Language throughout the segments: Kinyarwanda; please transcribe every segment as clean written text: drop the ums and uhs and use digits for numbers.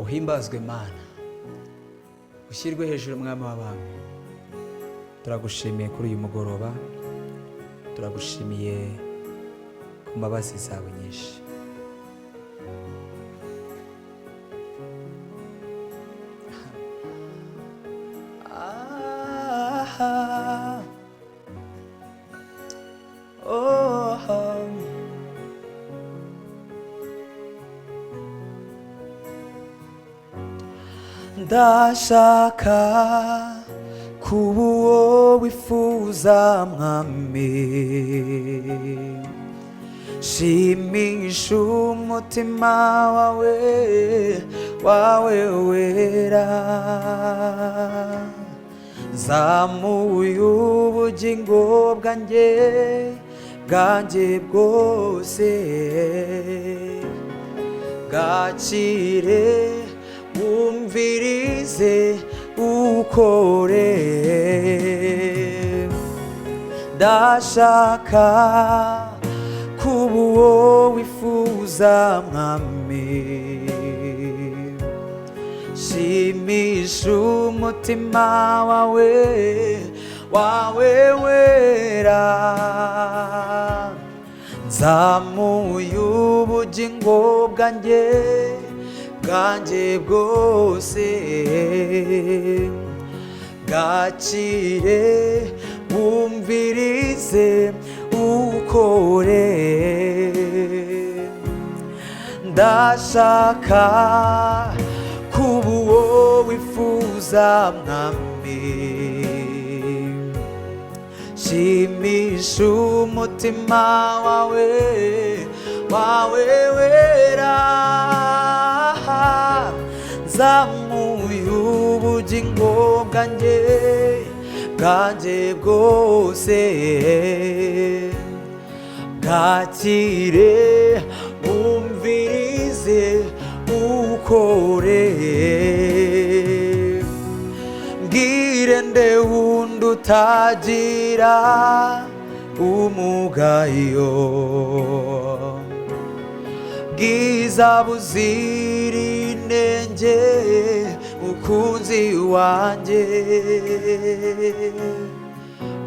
uhimbazwe Mana, ushyirwe hejuru mwami w'abami. Turagushimiye kuri uyu mugoroba, turagushimiye ku mbabazi zawe nyinshi. Ndashaka kuba uwo wifuza mwami, shimisha umutima wawe wera, zamuye ubugingo bwanjye bwose, gakire umvirize ukore. Ndashaka kuba uwo wifuza mwami, shimisha umutima wawe wera, nzamuye ubugingo bwanjye bwose, gakire wumvirize ukore. Ndashaka kuba uwo wifuza mwami, shimisha umutima wawe wera, zamuye ubugingo bwanjye bwose, gakire wumvirize ukore. Mbwire nde wundi utagira umugayo, bwiza buzira inenge mukunzi wanjye,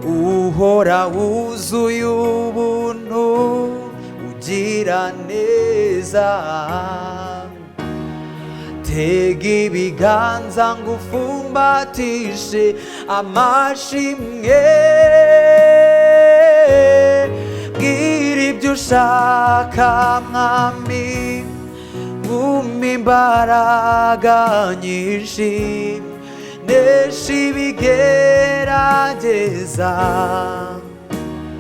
uhora wuzuye ubuntu ugira neza, tega ibiganza ngufumbatishe amashimwe. Bwira ibyo ushaka mwami, umpa imbaraga nyinshi, nesha ibigerageza,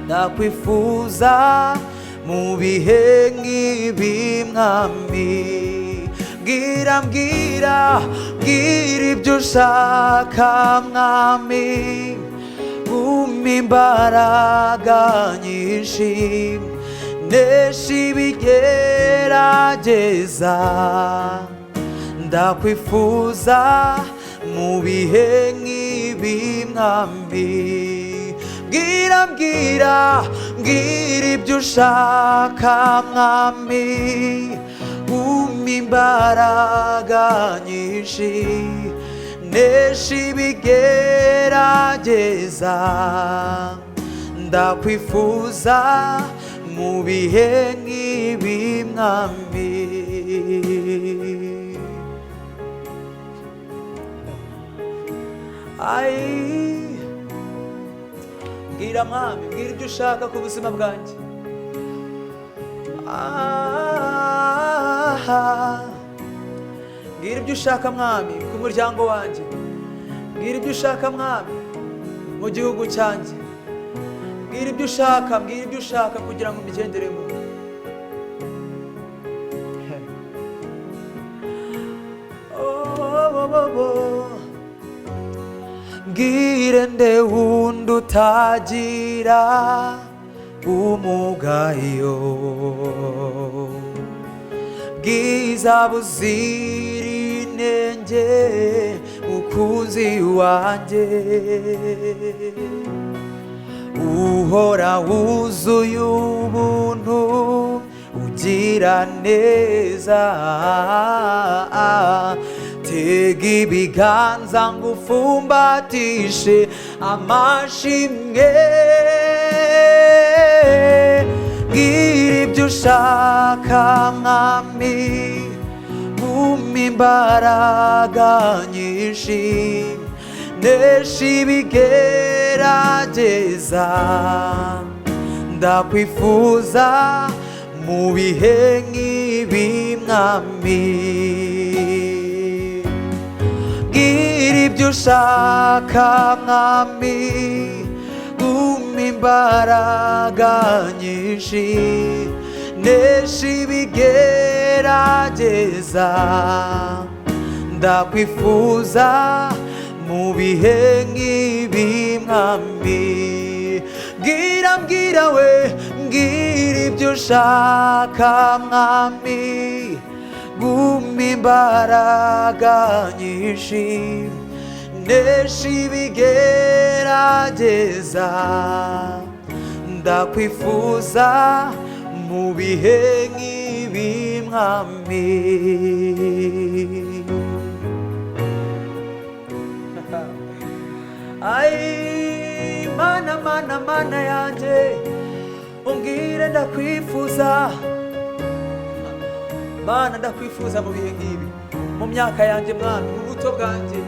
ndakwifuza mu bihe nk'ibi mwami. Mbwira ibyo ushaka mwami, umpa imbaraga nyinshi, nesha ibigerageza, ndakwifuza mu bihe nk'ibi mwami. Mbwira ibyo ushaka mwami, umpa imbaraga nyinshi, nesha ibigerageza, ndakwifuza mu bihe nk'ibi mwami. Mbwira mwami, mbwira ibyo ushaka ku buzima bwanjye. Mbwira ibyo ushaka mwami ku muryango wanjye, mbwira ibyo ushaka mwami mu gihugu cyanjye, mbwira ibyo ushaka kugira ngo mbigenderemo. Mbwire nde wundi utagira umugayo, bwiza buzira inenge mukunzi wanjye, uhora wuzuye ubuntu ugira neza, tega ibiganza ngufumbatishe amashimwe, gira ibyo ushaka mwami, umpa imbaraga nyinshi, nesha ibigerageza, ndakwifuza mu bihe nk'ibi mwami, gira ibyo ushaka mwami, umpa imbaraga nyinshi, nesha ibigerageza, ndakwifuza mu bihe nk'ibi mwami, mbwira we, mbwira ibyo ushaka mwami, umpa imbaraga nyinshi, nesha ibigerageza, ndakwifuza mu bihe nk'ibi mwami. Ai mana mana mana yanjye, umbwire ndakwifuza mana, ndakwifuza mu bihe nk'ibi, mu myaka yanjye mwami, mu buto bwanjye,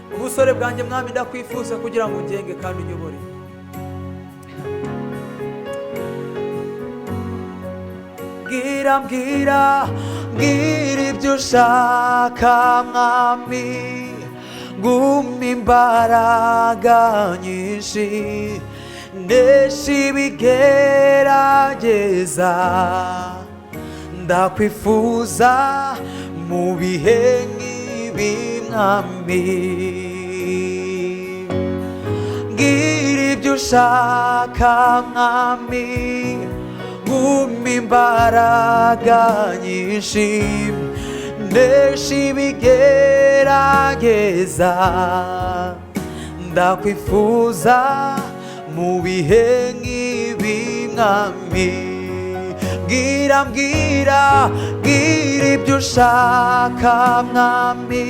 mu busore bwanjye mwami, ndakwifuza kugira ngo ungenge kandi unyobore. Mbwira ibyo ushaka mwami, umpa imbaraga nyinshi, nesha ibigerageza, ndakwifuza mu bihe nk'ibi mwami, mbwira ibyo ushaka mwami, umpa imbaraga nyinshi, nesha ibigerageza, ndakwifuza mu bihe nk'ibi mwami, mbwira ibyo ushaka mwami,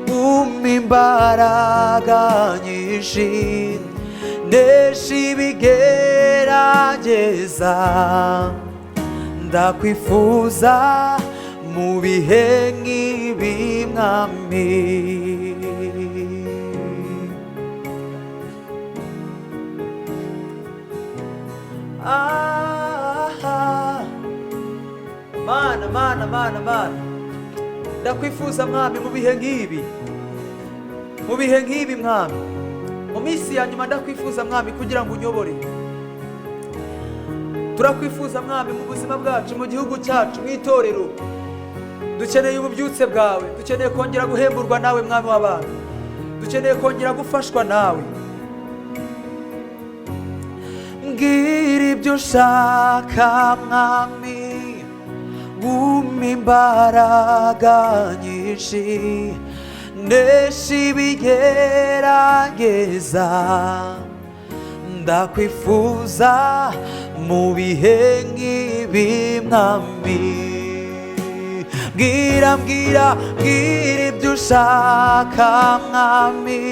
umpa imbaraga nyinshi, nesha ibigerageza, ndakwifuza mu bihe nk'ibi mwami. Mana, ndakwifuza mwami mu bihe nk'ibi, mu bihe nk'ibi mwami, mu minsi ya nyuma ndakwifuza mwami kugira ngo unyobore. Turakwifuza mwami mu buzima bwacu, mu gihugu cyacu, mu itorero, dukeneye ububyutse bwawe, dukeneye kongera guhemburwa nawe mwami w'abantu, dukeneye kongera gufashwa nawe. Mbwira ibyo ushaka mwami, umpa imbaraga nyinshi, nesha ibigerageza, ndakwifuza mu bihe nk'ibi mwami, mbwira ibyo ushaka mwami,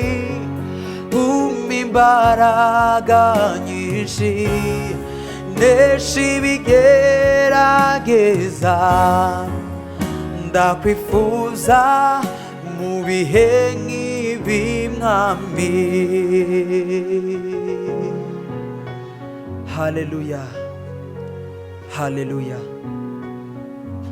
umpa imbaraga nyinshi, nesha ibigerageza, ndakwifuza mu bihe nk'ibi mwami. Haleluya, haleluya.